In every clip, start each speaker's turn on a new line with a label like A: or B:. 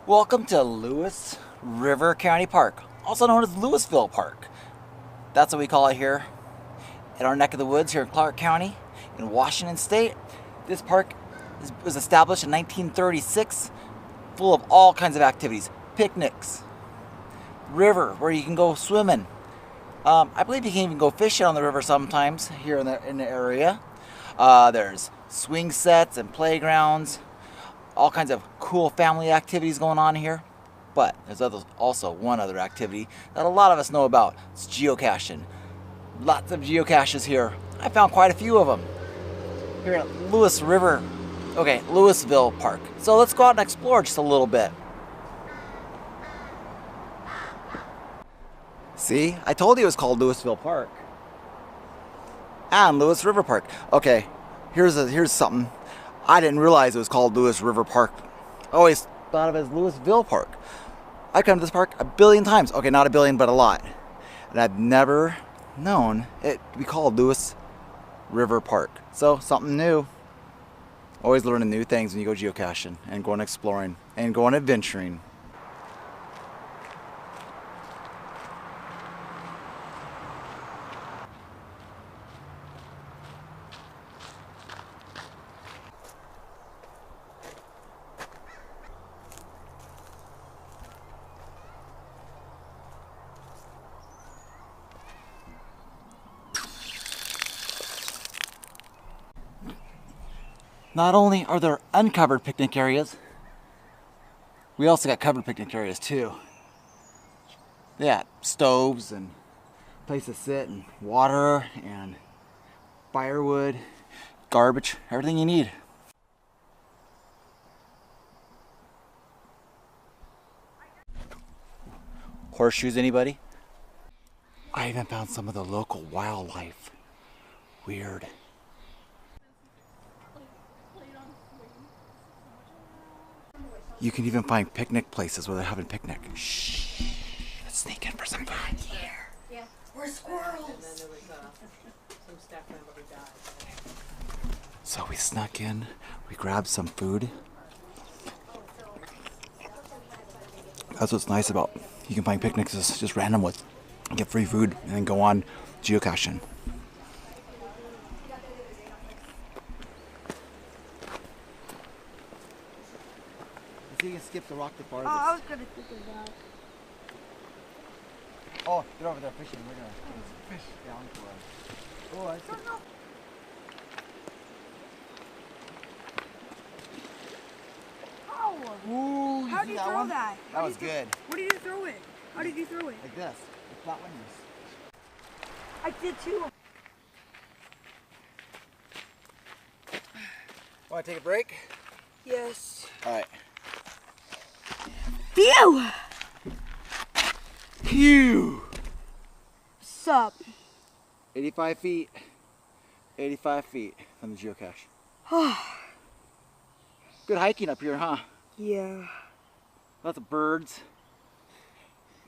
A: Welcome to Lewis River County Park, also known as Louisville Park. That's what we call it here in our neck of the woods here in Clark County in Washington State. This park was established in 1936, full of all kinds of activities, picnics, river where you can go swimming. I believe you can even go fishing on the river sometimes here in the area. There's swing sets and playgrounds, all kinds of cool family activities going on here. But there's also one other activity that a lot of us know about. It's geocaching. Lots of geocaches here. I found quite a few of them here at Louisville Park. So let's go out and explore just a little bit. See, I told you it was called Louisville Park. And Lewis River Park. Okay, here's something. I didn't realize it was called Lewis River Park. I always thought of it as Louisville Park. I've come to this park a billion times. Okay, not a billion, but a lot. And I've never known it to be called Lewis River Park. So, something new. Always learning new things when you go geocaching and going exploring and going adventuring. Not only are there uncovered picnic areas, we also got covered picnic areas too. Yeah, stoves and place to sit and water and firewood, garbage, everything you need. Horseshoes, anybody? I even found some of the local wildlife. Weird. You can even find picnic places where they're having picnic. Shh. Let's sneak in for some fun. Here. Yeah. We're squirrels. And then there was some staff member who died. So we snuck in. We grabbed some food. That's what's nice about you can find picnics is just random with get free food and then go on geocaching. You can skip the rock the farthest.
B: Oh, I was gonna think of that.
A: Oh, they're over there fishing. We're gonna fish down for us. Oh, I see.
B: Oh!
A: Ooh,
B: How did you throw that?
A: That was good.
B: Where did you throw it? How did you throw it?
A: Like this. With flat wingers.
B: I did too.
A: Want to take a break?
B: Yes.
A: All right.
B: Phew!
A: Phew!
B: Sup?
A: 85 feet. 85 feet from the geocache. Good hiking up here, huh?
B: Yeah.
A: Lots of birds.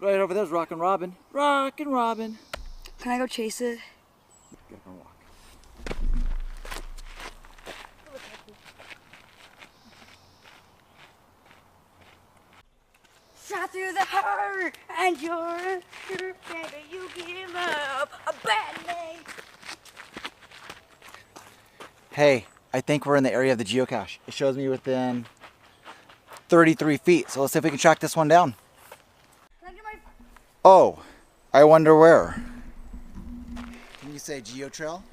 A: Right over there's Rockin' Robin. Rockin' Robin.
B: Can I go chase it?
A: Get up and walk.
B: Shot through the heart, and you're better you give up a bad name.
A: Hey, I think we're in the area of the geocache. It shows me within 33 feet. So let's see if we can track this one down.
B: Can I get my...
A: Oh, I wonder where. Can you say geo trail?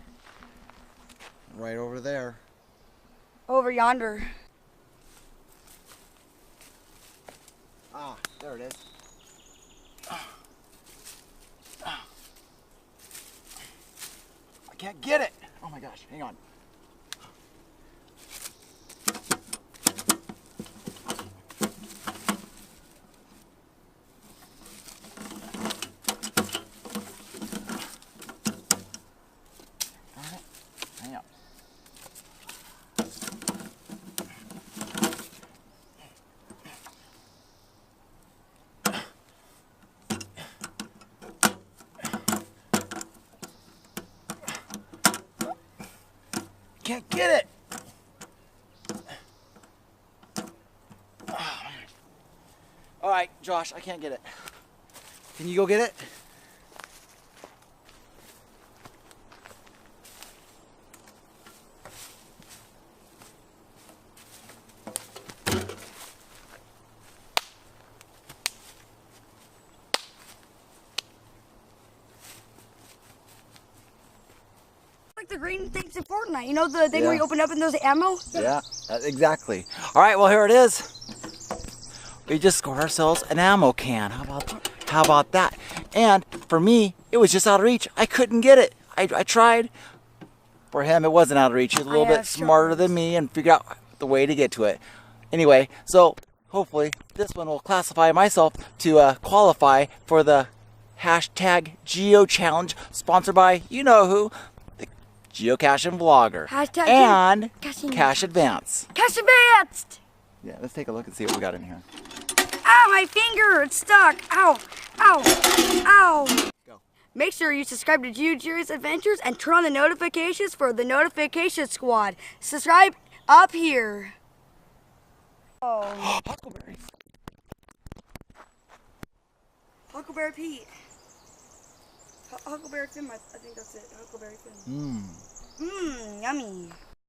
A: Right over there.
B: Over yonder.
A: Ah, there it is. I can't get it. Oh my gosh, hang on. Hang on. Can't get it. right, Josh, I can't get it. Can you go get it?
B: Like the green things in Fortnite. You know the thing where you open up and there's ammo?
A: Yeah, exactly. All right, well, here it is. We just scored ourselves an ammo can. How about that? And for me, it was just out of reach. I couldn't get it. I tried. For him, it wasn't out of reach. He was a little bit smarter than me and figured out the way to get to it. Anyway, so hopefully this one will classify myself to qualify for the hashtag Geo Challenge, sponsored by you know who, the Geocaching Vlogger
B: Hashtag
A: and Cache Advance.
B: Cache Advanced!
A: Yeah, let's take a look and see what we got in here.
B: Ow, my finger! It's stuck! Ow! Ow! Ow!
A: Go.
B: Make sure you subscribe to Geojerry's Adventures and turn on the notifications for the Notification Squad. Subscribe up here. Oh.
A: Huckleberries.
B: Huckleberry Pete. Huckleberry Finn, I think that's it. Huckleberry Finn.
A: Mmm.
B: Mmm, yummy.